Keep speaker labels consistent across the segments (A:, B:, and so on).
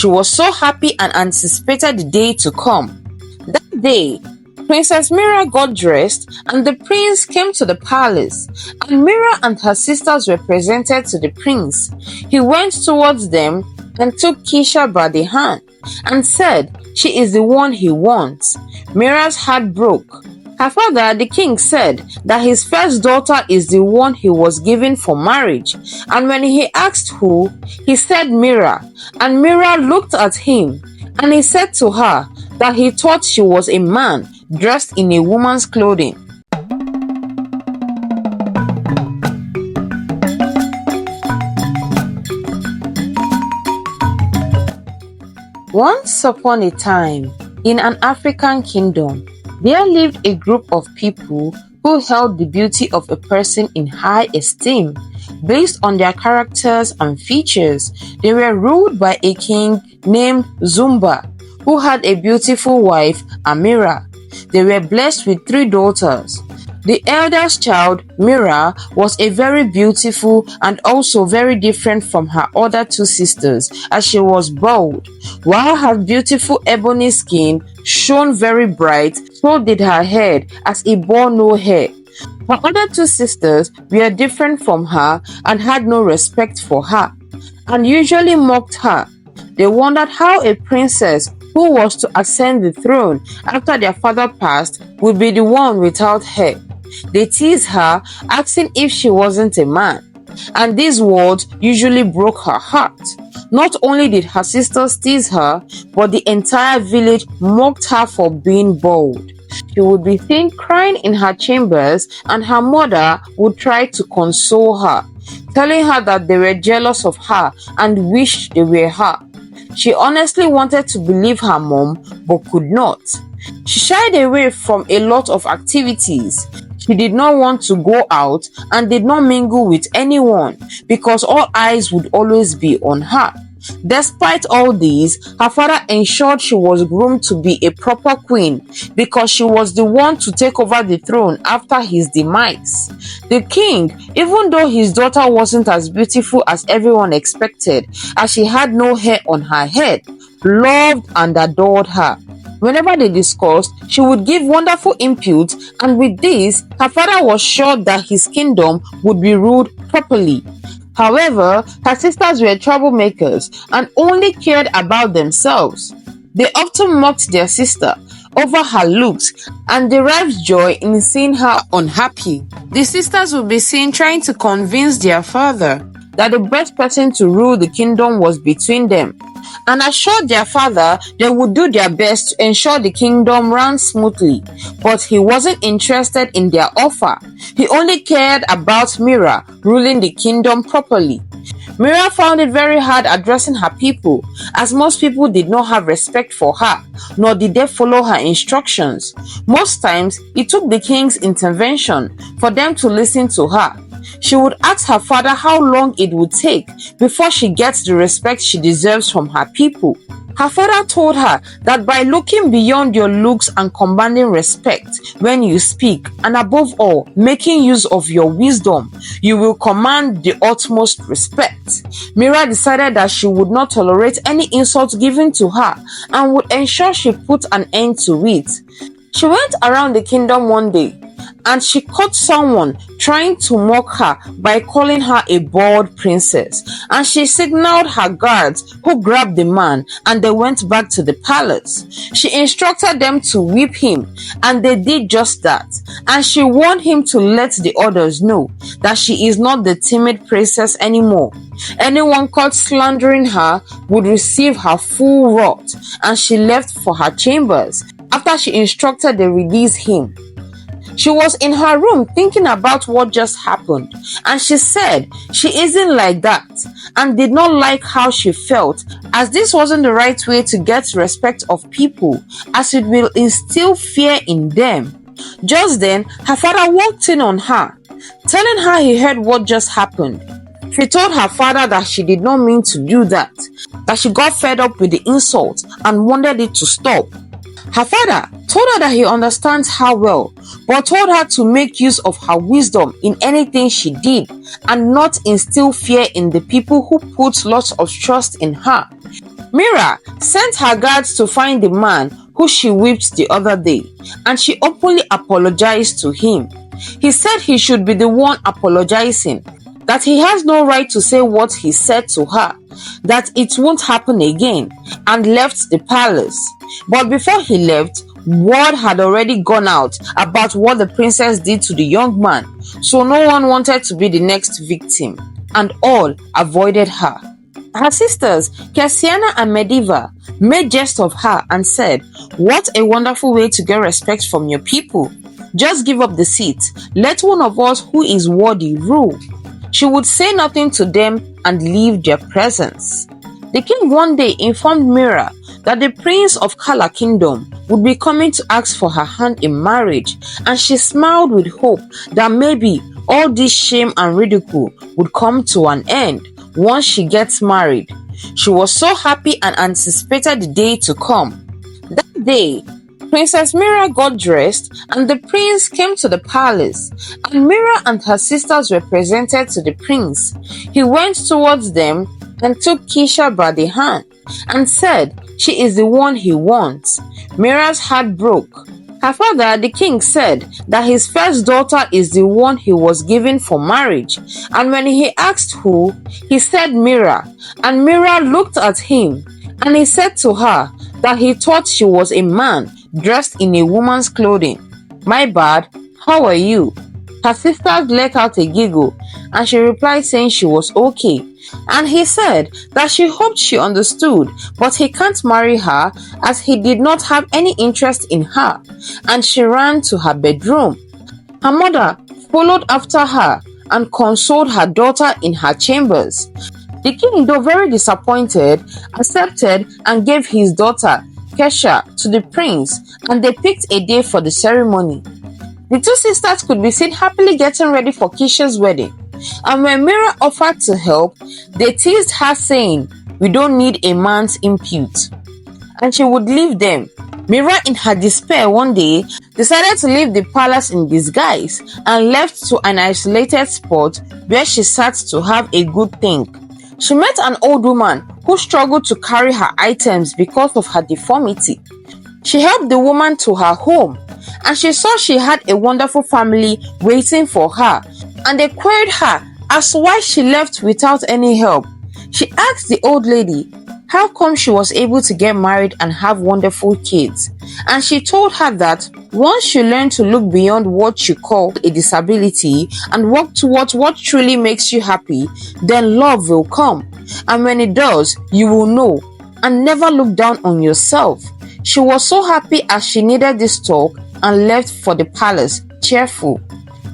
A: She was so happy and anticipated the day to come. That day, Princess Mira got dressed and the prince came to the palace, and Mira and her sisters were presented to the prince. He went towards them and took Keisha by the hand and said she is the one he wants. Mira's heart broke. Her father, the king, said that his first daughter is the one he was given for marriage, and when he asked who, he said Mira, and Mira looked at him, and he said to her that he thought she was a man dressed in a woman's clothing. Once upon a time, in an African kingdom, there lived a group of people who held the beauty of a person in high esteem based on their characters and features. They were ruled by a king named Zumba, who had a beautiful wife, Amira. They were blessed with 3 daughters. The eldest child, Mira, was a very beautiful and also very different from her other 2 sisters, as she was bald. While her beautiful ebony skin shone very bright, so did her head, as it bore no hair. Her other 2 sisters were different from her and had no respect for her, and usually mocked her. They wondered how a princess who was to ascend the throne after their father passed would be the one without hair. They teased her, asking if she wasn't a man, and these words usually broke her heart. Not only did her sisters tease her, but the entire village mocked her for being bald. She would be seen crying in her chambers, and her mother would try to console her, telling her that they were jealous of her and wished they were her. She honestly wanted to believe her mom, but could not. She shied away from a lot of activities. She did not want to go out and did not mingle with anyone because all eyes would always be on her. Despite all this, her father ensured she was groomed to be a proper queen because she was the one to take over the throne after his demise. The king, even though his daughter wasn't as beautiful as everyone expected, as she had no hair on her head, loved and adored her. Whenever they discussed, she would give wonderful input, and with this, her father was sure that his kingdom would be ruled properly. However, her sisters were troublemakers and only cared about themselves. They often mocked their sister over her looks and derived joy in seeing her unhappy. The sisters would be seen trying to convince their father that the best person to rule the kingdom was between them, and assured their father they would do their best to ensure the kingdom ran smoothly, but he wasn't interested in their offer. He only cared about Mira ruling the kingdom properly. Mira found it very hard addressing her people, as most people did not have respect for her, nor did they follow her instructions. Most times, it took the king's intervention for them to listen to her. She would ask her father how long it would take before she gets the respect she deserves from her people. Her father told her that by looking beyond your looks and commanding respect when you speak, and above all, making use of your wisdom, you will command the utmost respect. Mira decided that she would not tolerate any insult given to her and would ensure she put an end to it. She went around the kingdom one day, and she caught someone trying to mock her by calling her a bald princess, and she signaled her guards, who grabbed the man, and they went back to the palace. She instructed them to whip him, and they did just that, and she warned him to let the others know that she is not the timid princess anymore. Anyone caught slandering her would receive her full wrath, and she left for her chambers after she instructed they release him. She was in her room thinking about what just happened, and she said she isn't like that and did not like how she felt, as this wasn't the right way to get respect of people, as it will instill fear in them. Just then, her father walked in on her, telling her he heard what just happened. She told her father that she did not mean to do that she got fed up with the insult and wanted it to stop. Her father told her that he understands her well, but told her to make use of her wisdom in anything she did and not instill fear in the people who put lots of trust in her. Mira sent her guards to find the man who she whipped the other day, and she openly apologized to him. He said he should be the one apologizing, that he has no right to say what he said to her, that it won't happen again, and left the palace. But before he left, word had already gone out about what the princess did to the young man, so no one wanted to be the next victim, and all avoided her. Her sisters, Kesiana and Mediva, made jest of her and said, "What a wonderful way to get respect from your people. Just give up the seat. Let one of us who is worthy rule." She would say nothing to them and leave their presence. The king one day informed Mira that the prince of Kala kingdom would be coming to ask for her hand in marriage, and she smiled with hope that maybe all this shame and ridicule would come to an end once she gets married. She was so happy and anticipated the day to come. That day, Princess Mira got dressed and the prince came to the palace, and Mira and her sisters were presented to the prince. He went towards them and took Keisha by the hand and said she is the one he wants. Mira's heart broke. Her father, the king, said that his first daughter is the one he was given for marriage, and when he asked who, he said Mira, and Mira looked at him, and he said to her that he thought she was a man dressed in a woman's clothing. "My bad, how are you?" Her sisters let out a giggle, and she replied saying she was okay. And he said that she hoped she understood, but he can't marry her as he did not have any interest in her, and she ran to her bedroom. Her mother followed after her and consoled her daughter in her chambers. The king, though very disappointed, accepted and gave his daughter, Kesha, to the prince, and they picked a day for the ceremony. The two sisters could be seen happily getting ready for Kesha's wedding. And when Mira offered to help, they teased her saying, "We don't need a man's input," and she would leave them. Mira, in her despair one day, decided to leave the palace in disguise and left to an isolated spot where she sat to have a good think. She met an old woman who struggled to carry her items because of her deformity. She helped the woman to her home, and she saw she had a wonderful family waiting for her, and they queried her as to why she left without any help. She asked the old lady how come she was able to get married and have wonderful kids, and she told her that once you learn to look beyond what you call a disability and work towards what truly makes you happy, then love will come, and when it does, you will know, and never look down on yourself. She was so happy as she needed this talk and left for the palace, cheerful.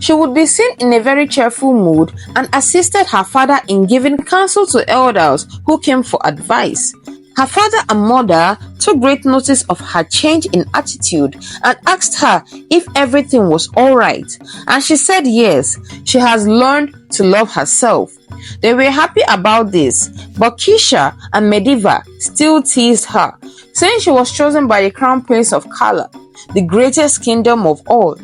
A: She would be seen in a very cheerful mood and assisted her father in giving counsel to elders who came for advice. Her father and mother took great notice of her change in attitude and asked her if everything was alright, and she said yes, she has learned to love herself. They were happy about this, but Keisha and Mediva still teased her, saying she was chosen by the crown prince of Kala, the greatest kingdom of all,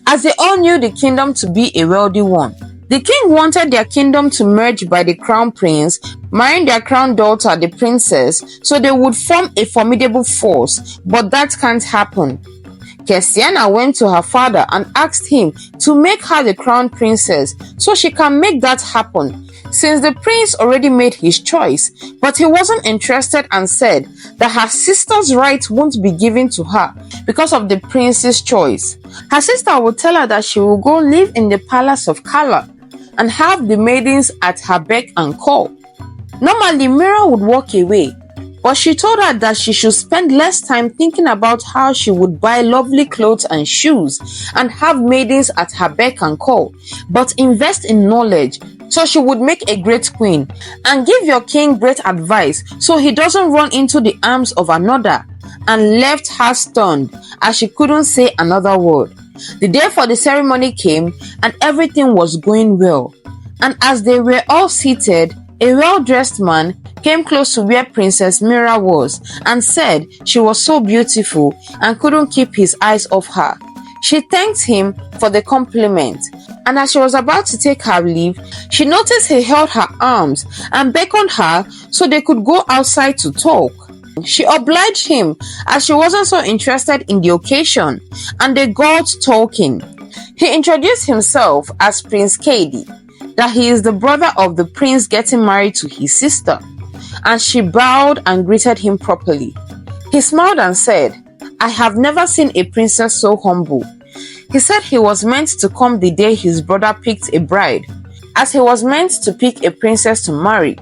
A: as they all knew the kingdom to be a wealthy one. The king wanted their kingdom to merge by the crown prince, marrying their crown daughter, the princess, so they would form a formidable force, but that can't happen. Kesiana went to her father and asked him to make her the crown princess so she can make that happen, since the prince already made his choice, but he wasn't interested and said that her sister's right won't be given to her because of the prince's choice. Her sister would tell her that she will go live in the palace of Kala and have the maidens at her beck and call. Normally, Mira would walk away, but she told her that she should spend less time thinking about how she would buy lovely clothes and shoes and have maidens at her beck and call, but invest in knowledge so she would make a great queen, and give your king great advice so he doesn't run into the arms of another, and left her stunned as she couldn't say another word. The day for the ceremony came and everything was going well, and as they were all seated, a well-dressed man came close to where Princess Mira was and said she was so beautiful and couldn't keep his eyes off her. She thanked him for the compliment, and as she was about to take her leave, she noticed he held her arms and beckoned her so they could go outside to talk. She obliged him as she wasn't so interested in the occasion, and they got talking. He introduced himself as Prince Kedi, that he is the brother of the prince getting married to his sister, and she bowed and greeted him properly. He smiled and said, "I have never seen a princess so humble." He said he was meant to come the day his brother picked a bride, as he was meant to pick a princess to marry.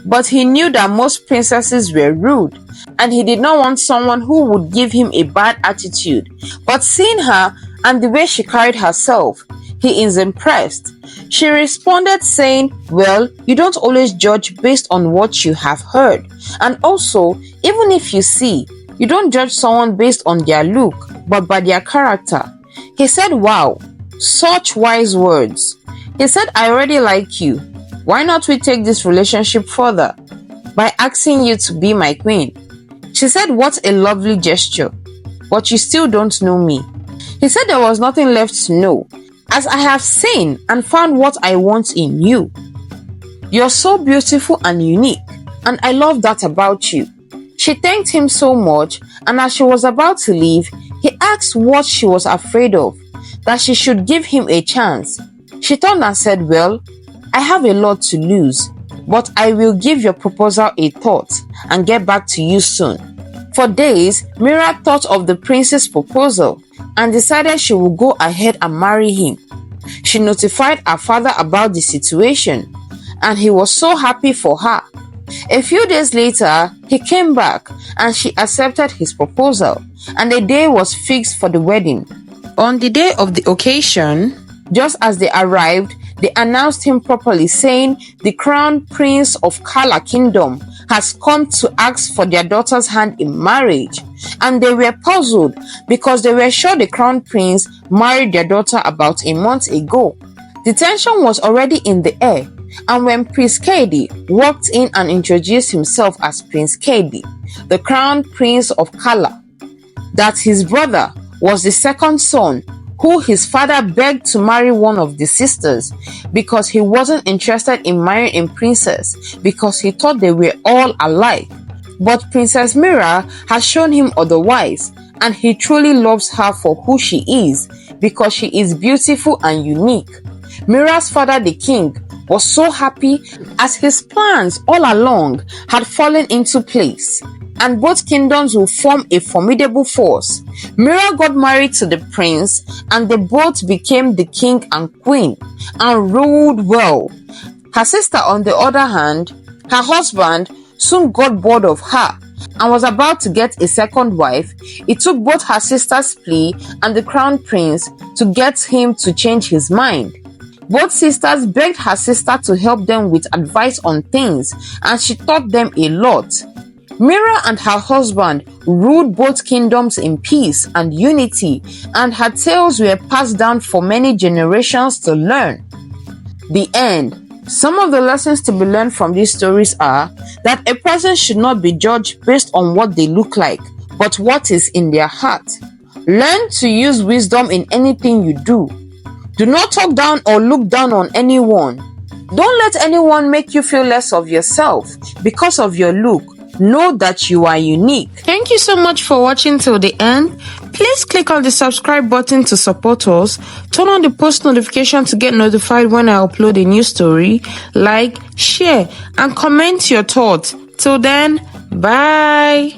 A: But he knew that most princesses were rude, and he did not want someone who would give him a bad attitude. But seeing her and the way she carried herself, he is impressed. She responded saying, "Well, you don't always judge based on what you have heard. And also, even if you see, you don't judge someone based on their look, but by their character." He said, "Wow, such wise words." He said, "I already like you. Why not we take this relationship further by asking you to be my queen?" She said, "What a lovely gesture, but you still don't know me." He said there was nothing left to know, as I have seen and found what I want in you. You're so beautiful and unique, and I love that about you. She thanked him so much, and as she was about to leave, he asked what she was afraid of, that she should give him a chance. She turned and said, "Well, I have a lot to lose, but I will give your proposal a thought and get back to you soon." For days, Mira thought of the prince's proposal and decided she would go ahead and marry him. She notified her father about the situation, and he was so happy for her. A few days later, he came back and she accepted his proposal, and the day was fixed for the wedding. On the day of the occasion, just as they arrived, they announced him properly, saying the crown prince of Kala Kingdom has come to ask for their daughter's hand in marriage. And they were puzzled because they were sure the crown prince married their daughter about a month ago. The tension was already in the air, and when Prince Kedi walked in and introduced himself as Prince Kedi, the crown prince of Kala, that his brother was the second son who his father begged to marry one of the sisters because he wasn't interested in marrying a princess because he thought they were all alike. But Princess Mira has shown him otherwise, and he truly loves her for who she is because she is beautiful and unique. Mira's father, the king, was so happy as his plans all along had fallen into place, and both kingdoms will form a formidable force. Mira got married to the prince, and they both became the king and queen and ruled well. Her sister, on the other hand, her husband, soon got bored of her and was about to get a second wife. It took both her sister's plea and the crown prince to get him to change his mind. Both sisters begged her sister to help them with advice on things, and she taught them a lot. Mira and her husband ruled both kingdoms in peace and unity, and her tales were passed down for many generations to learn. The end. Some of the lessons to be learned from these stories are that a person should not be judged based on what they look like, but what is in their heart. Learn to use wisdom in anything you do. Do not talk down or look down on anyone. Don't let anyone make you feel less of yourself because of your look. Know that you are unique. Thank you so much for watching till the end. Please click on the subscribe button to support us. Turn on the post notification to get notified when I upload a new story. Like, share, and comment your thoughts. Till then, bye.